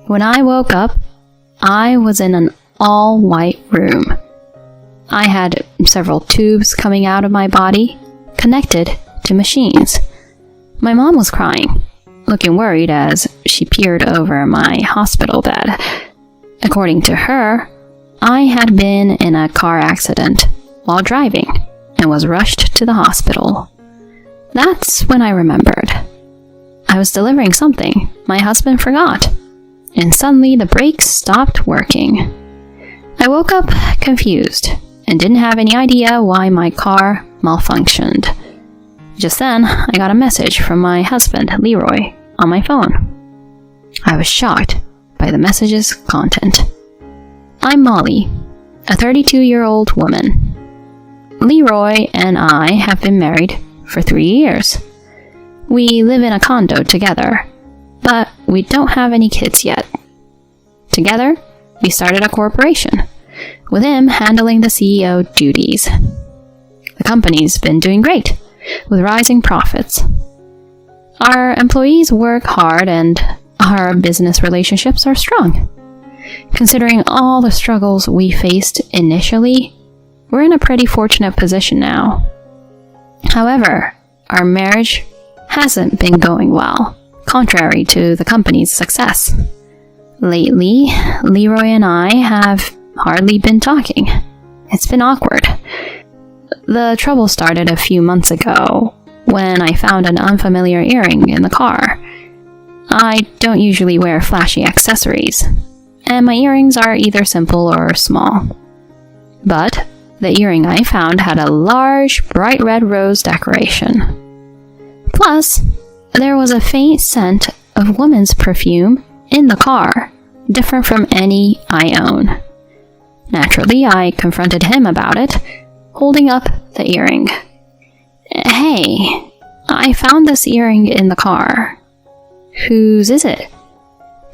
When I woke up, I was in an all-white room. I had several tubes coming out of my body, connected to machines. My mom was crying, looking worried as she peered over my hospital bed. According to her, I had been in a car accident while driving and was rushed to the hospital. That's when I remembered. I was delivering something my husband forgot, and suddenly the brakes stopped working. I woke up confused and didn't have any idea why my car malfunctioned. Just then, I got a message from my husband, Leroy, on my phone. I was shocked by the message's content. I'm Molly, a 32-year-old woman. Leroy and I have been married for 3 years. We live in a condo together, but we don't have any kids yet. Together, we started a corporation, with him handling the CEO duties. The company's been doing great, with rising profits. Our employees work hard and our business relationships are strong. Considering all the struggles we faced initially, we're in a pretty fortunate position now. However, our marriage hasn't been going well, contrary to the company's success. Lately, Leroy and I have hardly been talking. It's been awkward. The trouble started a few months ago when I found an unfamiliar earring in the car. I don't usually wear flashy accessories, and my earrings are either simple or small. But the earring I found had a large, bright red rose decoration. Plus, there was a faint scent of woman's perfume in the car, different from any I own. Naturally, I confronted him about it, holding up the earring. Hey, I found this earring in the car. Whose is it?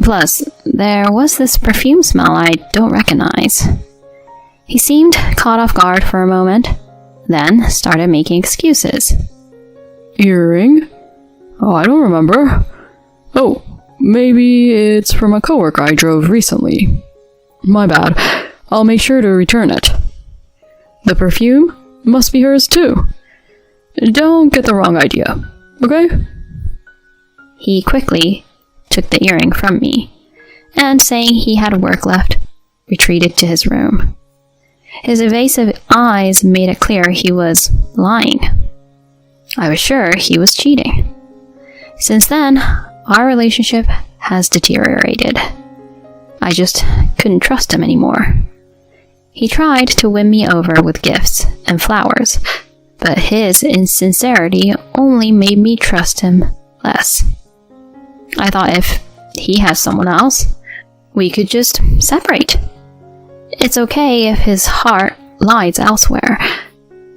Plus, there was this perfume smell I don't recognize. He seemed caught off guard for a moment, then started making excuses. Earring? Oh, I don't remember. Oh, maybe it's from a coworker I drove recently. My bad. I'll make sure to return it. The perfume must be hers too. Don't get the wrong idea, okay? He quickly took the earring from me, and saying he had work left, retreated to his room. His evasive eyes made it clear he was lying. I was sure he was cheating. Since then, our relationship has deteriorated. I just couldn't trust him anymore. He tried to win me over with gifts and flowers, but his insincerity only made me trust him less. I thought if he has someone else, we could just separate. It's okay if his heart lies elsewhere.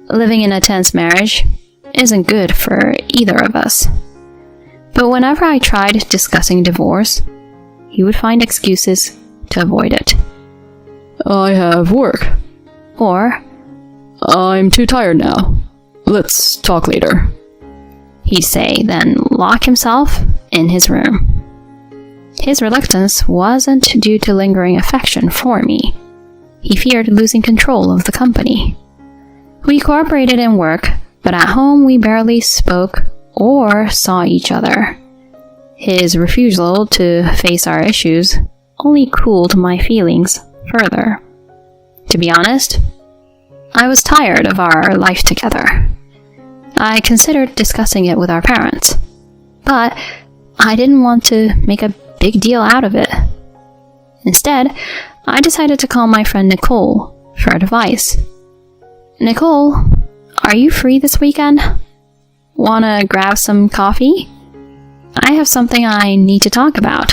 Living in a tense marriage isn't good for either of us. But whenever I tried discussing divorce, he would find excuses to avoid it. I have work. Or, I'm too tired now. Let's talk later. He'd say, then lock himself in his room. His reluctance wasn't due to lingering affection for me. He feared losing control of the company. We cooperated in work, but at home we barely spoke or saw each other. His refusal to face our issues only cooled my feelings further. To be honest, I was tired of our life together. I considered discussing it with our parents, but I didn't want to make a big deal out of it. Instead, I decided to call my friend Nicole for advice. Nicole, are you free this weekend? Wanna grab some coffee? I have something I need to talk about.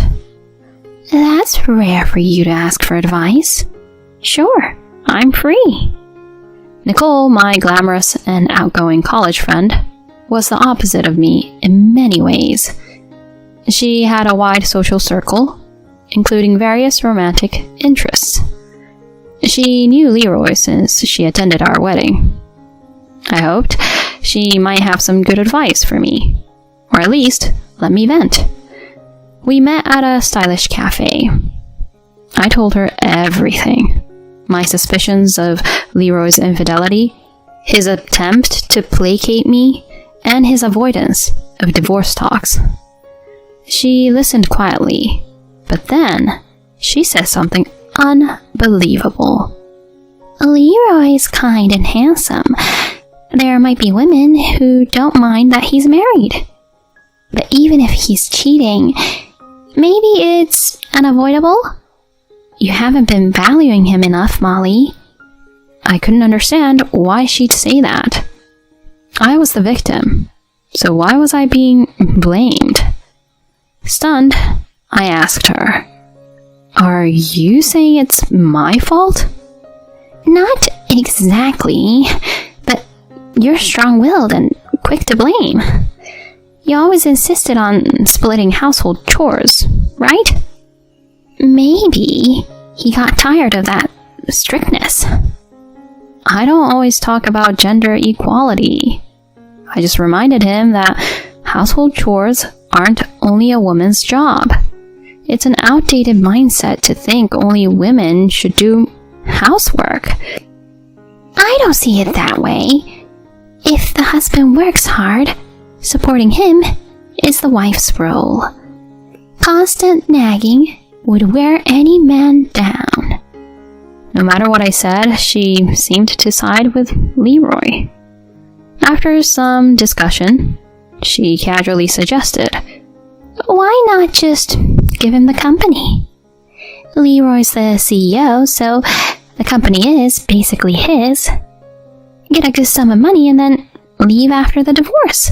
That's rare for you to ask for advice. Sure, I'm free. Nicole, my glamorous and outgoing college friend, was the opposite of me in many ways. She had a wide social circle, including various romantic interests. She knew Leroy since she attended our wedding. I hoped she might have some good advice for me, or at least let me vent. We met at a stylish cafe. I told her everything. My suspicions of Leroy's infidelity, his attempt to placate me, and his avoidance of divorce talks. She listened quietly, but then she said something unbelievable. Leroy's kind and handsome. There might be women who don't mind that he's married. But even if he's cheating, maybe it's unavoidable? You haven't been valuing him enough, Molly. I couldn't understand why she'd say that. I was the victim, so why was I being blamed? Stunned, I asked her, "Are you saying it's my fault?" Not exactly, but you're strong-willed and quick to blame. You always insisted on splitting household chores, right? Maybe he got tired of that strictness. I don't always talk about gender equality. I just reminded him that household chores aren't only a woman's job. It's an outdated mindset to think only women should do housework. I don't see it that way. If the husband works hard, supporting him is the wife's role. Constant nagging would wear any man down. No matter what I said, she seemed to side with Leroy. After some discussion, she casually suggested, "Why not just give him the company? Leroy's the CEO, so the company is basically his. Get a good sum of money and then leave after the divorce.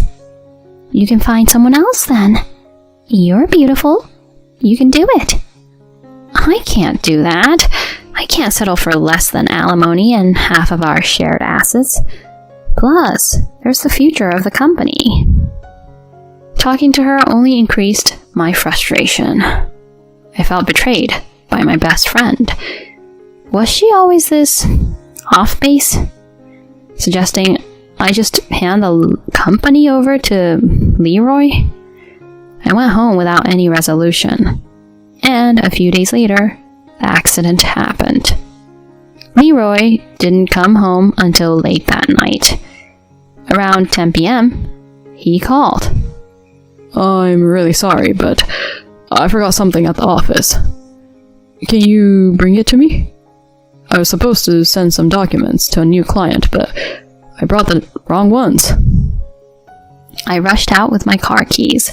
You can find someone else then. You're beautiful. You can do it." I can't do that. I can't settle for less than alimony and half of our shared assets. Plus, there's the future of the company. Talking to her only increased my frustration. I felt betrayed by my best friend. Was she always this off base? Suggesting I just hand the company over to Leroy? I went home without any resolution. And a few days later, the accident happened. Leroy didn't come home until late that night. Around 10 p.m., he called. I'm really sorry, but I forgot something at the office. Can you bring it to me? I was supposed to send some documents to a new client, but I brought the wrong ones. I rushed out with my car keys.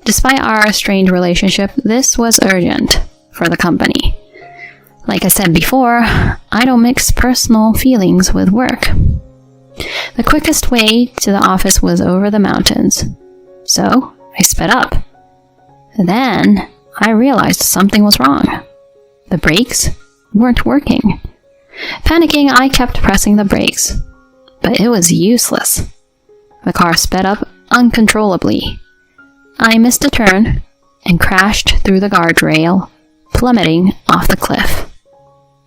Despite our strained relationship, this was urgent for the company. Like I said before, I don't mix personal feelings with work. The quickest way to the office was over the mountains, so I sped up. Then I realized something was wrong. The brakes weren't working. Panicking, I kept pressing the brakes, but it was useless. The car sped up uncontrollably. I missed a turn and crashed through the guardrail, plummeting off the cliff.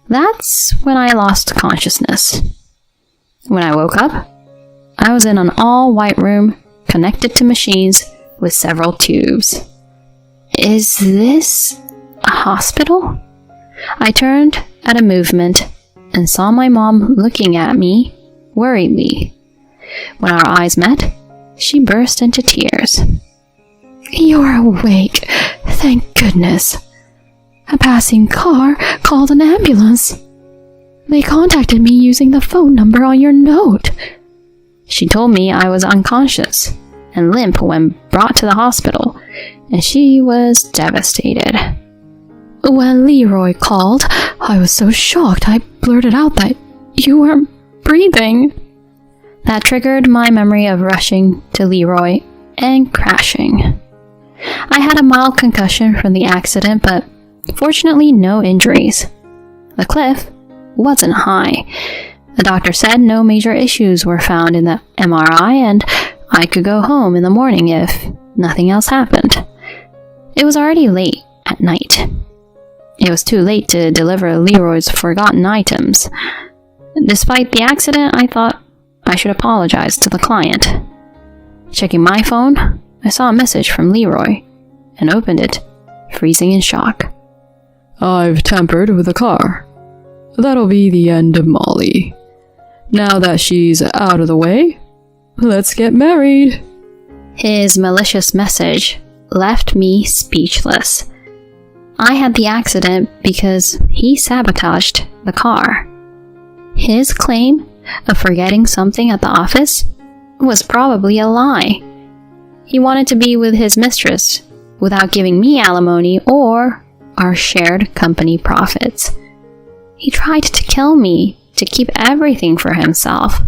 That's when I lost consciousness. When I woke up, I was in an all-white room connected to machines with several tubes. Is this a hospital? I turned at a movement and saw my mom looking at me worriedly. When our eyes met, she burst into tears. "You're awake, thank goodness. A passing car called an ambulance. They contacted me using the phone number on your note." She told me I was unconscious and limp when brought to the hospital, and she was devastated. "When Leroy called, I was so shocked I blurted out that you weren't breathing." That triggered my memory of rushing to Leroy and crashing. I had a mild concussion from the accident, but fortunately no injuries. The cliff wasn't high. The doctor said no major issues were found in the MRI and I could go home in the morning if nothing else happened. It was already late at night. It was too late to deliver Leroy's forgotten items. Despite the accident, I thought I should apologize to the client. Checking my phone, I saw a message from Leroy. and opened it, freezing in shock. I've tampered with the car. That'll be the end of Molly. Now that she's out of the way, let's get married. His malicious message left me speechless. I had the accident because he sabotaged the car. His claim of forgetting something at the office was probably a lie. He wanted to be with his mistress without giving me alimony or our shared company profits. He tried to kill me to keep everything for himself.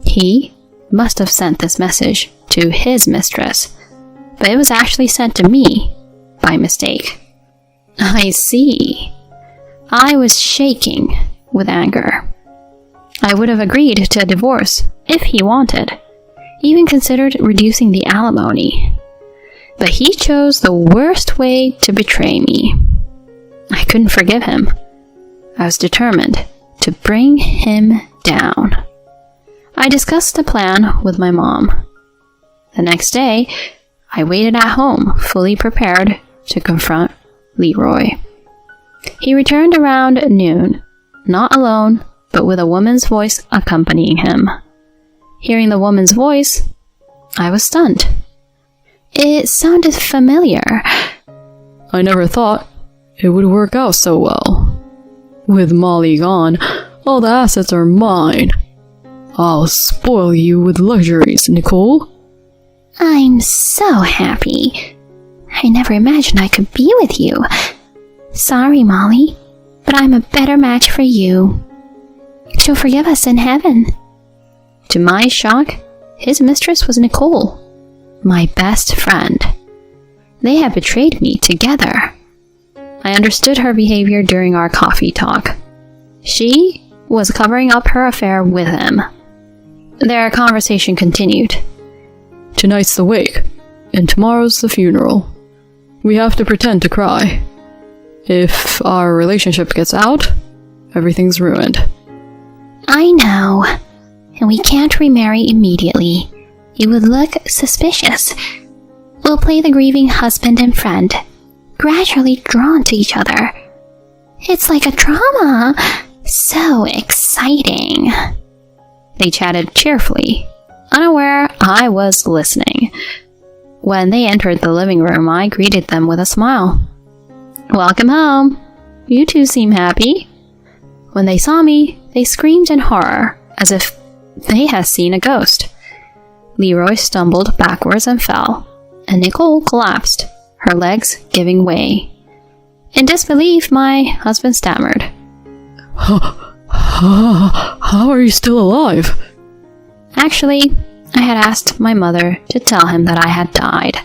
He must have sent this message to his mistress, but it was actually sent to me by mistake. I see. I was shaking with anger. I would have agreed to a divorce if he wanted, even considered reducing the alimony. But he chose the worst way to betray me. I couldn't forgive him. I was determined to bring him down. I discussed the plan with my mom. The next day, I waited at home, fully prepared to confront Leroy. He returned around noon, not alone, but with a woman's voice accompanying him. Hearing the woman's voice, I was stunned. It sounded familiar. I never thought it would work out so well. With Molly gone, all the assets are mine. I'll spoil you with luxuries, Nicole. I'm so happy. I never imagined I could be with you. Sorry, Molly, but I'm a better match for you. She'll forgive us in heaven. To my shock, his mistress was Nicole, my best friend. They had betrayed me together. I understood her behavior during our coffee talk. She was covering up her affair with him. Their conversation continued. Tonight's the wake, and tomorrow's the funeral. We have to pretend to cry. If our relationship gets out, everything's ruined. I know, and we can't remarry immediately. It would look suspicious. We'll play the grieving husband and friend, gradually drawn to each other. It's like a drama. So exciting. They chatted cheerfully, unaware I was listening. When they entered the living room, I greeted them with a smile. Welcome home. You two seem happy. When they saw me, they screamed in horror, as if they had seen a ghost. Leroy stumbled backwards and fell, and Nicole collapsed, her legs giving way. In disbelief, my husband stammered. How are you still alive? Actually, I had asked my mother to tell him that I had died.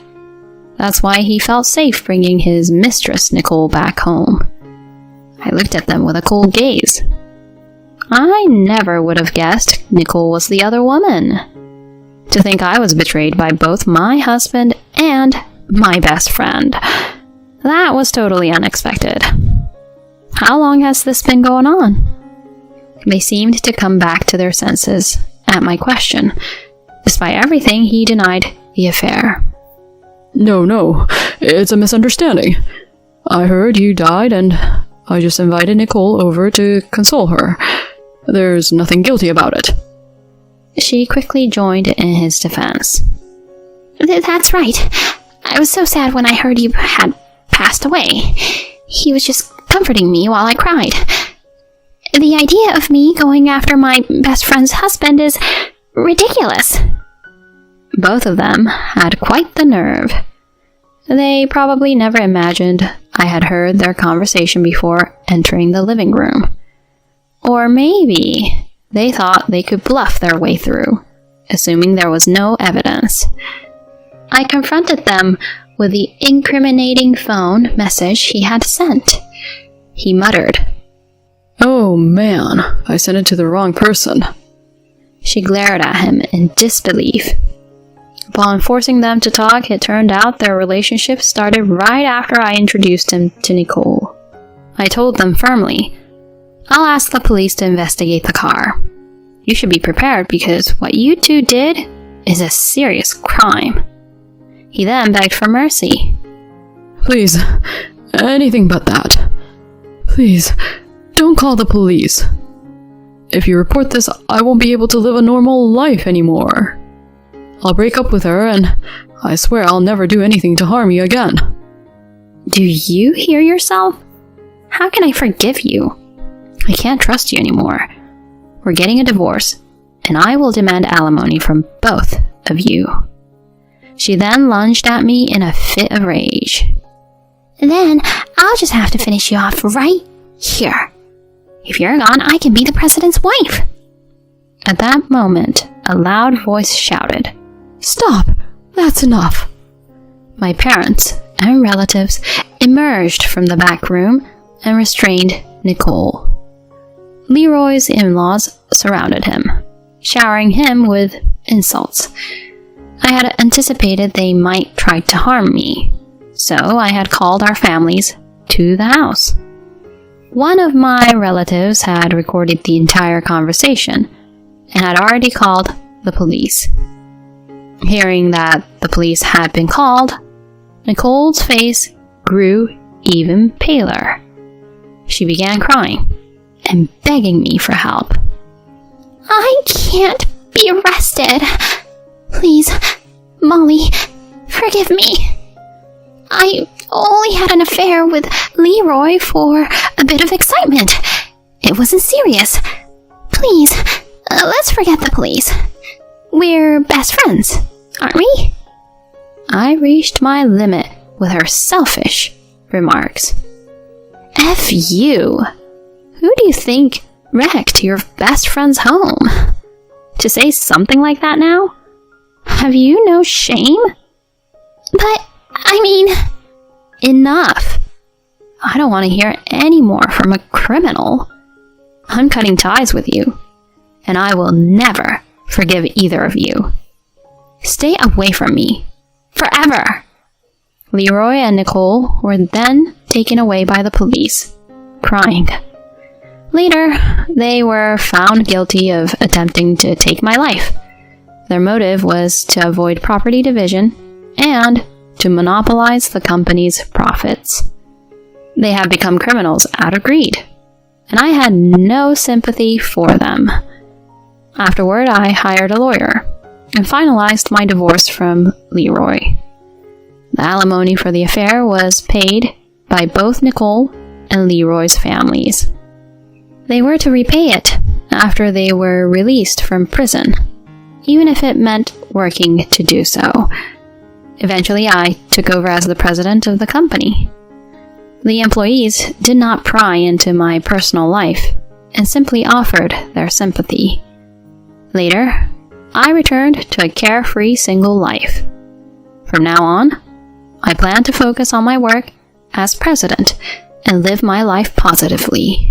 That's why he felt safe bringing his mistress, Nicole, back home. I looked at them with a cold gaze. I never would have guessed Nicole was the other woman. To think I was betrayed by both my husband and my best friend. That was totally unexpected. How long has this been going on? They seemed to come back to their senses at my question. Despite everything, he denied the affair. No, it's a misunderstanding. I heard you died and I just invited Nicole over to console her. There's nothing guilty about it. She quickly joined in his defense. That's right. I was so sad when I heard you had passed away. He was just comforting me while I cried. The idea of me going after my best friend's husband is ridiculous. Both of them had quite the nerve. They probably never imagined I had heard their conversation before entering the living room. Or maybe they thought they could bluff their way through, assuming there was no evidence. I confronted them with the incriminating phone message he had sent. He muttered, Oh man, I sent it to the wrong person. She glared at him in disbelief. Upon forcing them to talk, it turned out their relationship started right after I introduced him to Nicole. I told them firmly, I'll ask the police to investigate the car. You should be prepared because what you two did is a serious crime. He then begged for mercy, Please, anything but that. Please, don't call the police. If you report this, I won't be able to live a normal life anymore. I'll break up with her, and I swear I'll never do anything to harm you again. Do you hear yourself? How can I forgive you? I can't trust you anymore. We're getting a divorce, and I will demand alimony from both of you. She then lunged at me in a fit of rage. Then I'll just have to finish you off right here. If you're gone, I can be the president's wife. At that moment, a loud voice shouted, Stop! That's enough! My parents and relatives emerged from the back room and restrained Nicole. Leroy's in-laws surrounded him, showering him with insults. I had anticipated they might try to harm me, so I had called our families to the house. One of my relatives had recorded the entire conversation and had already called the police. Hearing that the police had been called, Nicole's face grew even paler. She began crying and begging me for help. I can't be arrested. Please, Molly, forgive me. I only had an affair with Leroy for a bit of excitement. It wasn't serious. Please, let's forget the police. We're best friends, aren't we? I reached my limit with her selfish remarks. F you! Who do you think wrecked your best friend's home? To say something like that now? Have you no shame? But, I mean... Enough! I don't want to hear any more from a criminal. I'm cutting ties with you, and I will never forgive either of you. Stay away from me. Forever! Leroy and Nicole were then taken away by the police, crying. Later, they were found guilty of attempting to take my life. Their motive was to avoid property division and to monopolize the company's profits. They have become criminals out of greed, and I had no sympathy for them. Afterward, I hired a lawyer and finalized my divorce from Leroy. The alimony for the affair was paid by both Nicole and Leroy's families. They were to repay it after they were released from prison, even if it meant working to do so. Eventually, I took over as the president of the company. The employees did not pry into my personal life and simply offered their sympathy. Later, I returned to a carefree single life. From now on, I plan to focus on my work as president and live my life positively.